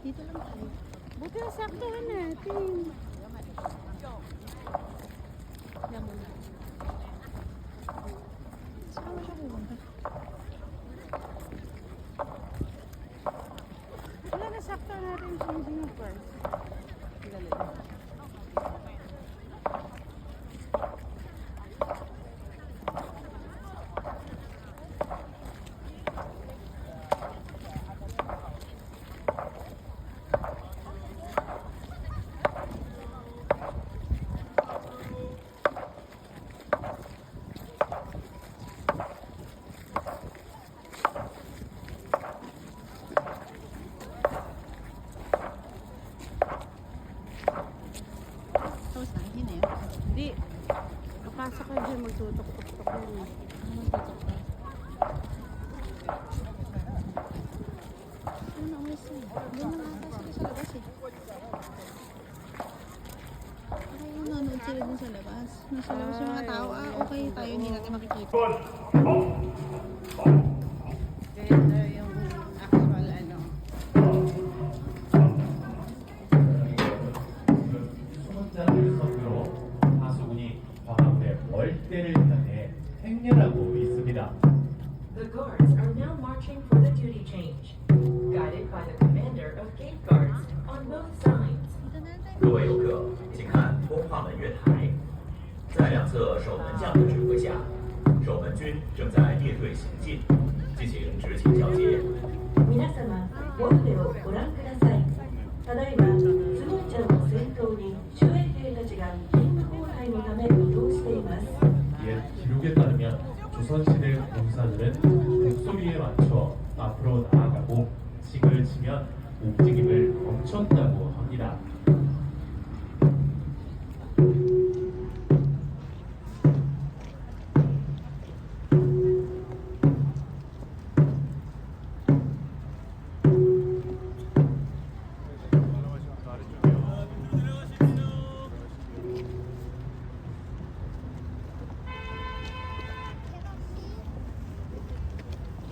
Dito lang tayo. Buti na saktuhan natin. Yan mo na. Saan mo siya pumunta? Wala na saktuhan natin yung sinusing first. Galing. Tapos na, hindi na yun. Hindi. Kapasok ka dyan, magtutok-tok-tok yun. Ano magtutok-tok? Ano na umalis na? Doon na nga sila sa labas eh. Okay, yun, nanood sila dun sa labas. Nasa labas yung mga tao. Ah, okay, tayo hindi natin makikita. Ganito yung actual ano. 수문장을 섞으러 하수군이 광화문의 월대를 향해 행렬하고 있습니다. The guards are now marching for the duty change, guided by the commander of gate guards on both sides. 各位游客，请看通化门月台，在两侧守门将的指挥下，守门军正在列队行进，进行执勤交接。皆様、モルデをご覧ください。ただいま、スムーチャンを先頭に守衛兵たちが任務交代のため移動しています。 옛 기록에 따르면 조선시대 공사들은 목소리에 맞춰 앞으로 나아가고 칙을 치면 움직임을 멈췄다고 합니다.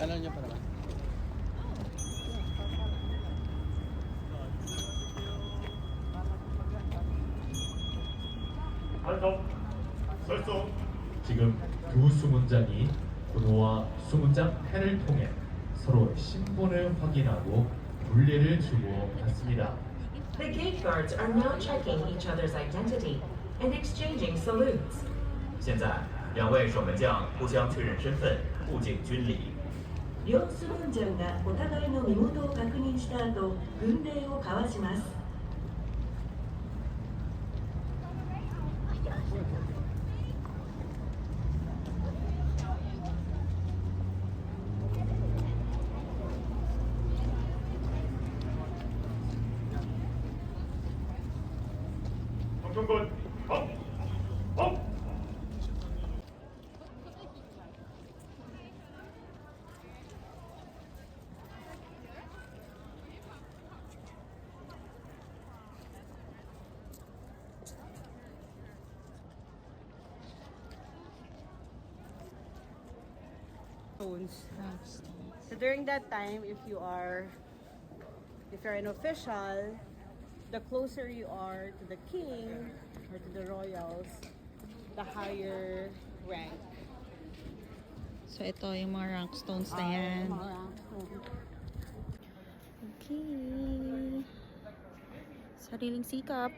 Kanan niya pa naman. 지금 두 수문장이 번호와 수문장 펜을 통해 서로 신분을 확인하고 물례를 주고 받습니다. The gate guards are now checking each other's identity and exchanging salutes. 现在，两位守门将互相确认身份，互敬军礼。両スムージャンがお互いの身元を確認した後、軍礼を交わします。 정경건 업! 업! So during that time, if you're an official, the closer you are to the king or to the royals, the higher rank. So, ito yung mga rank stones na yan. Okay. Sariling sikap.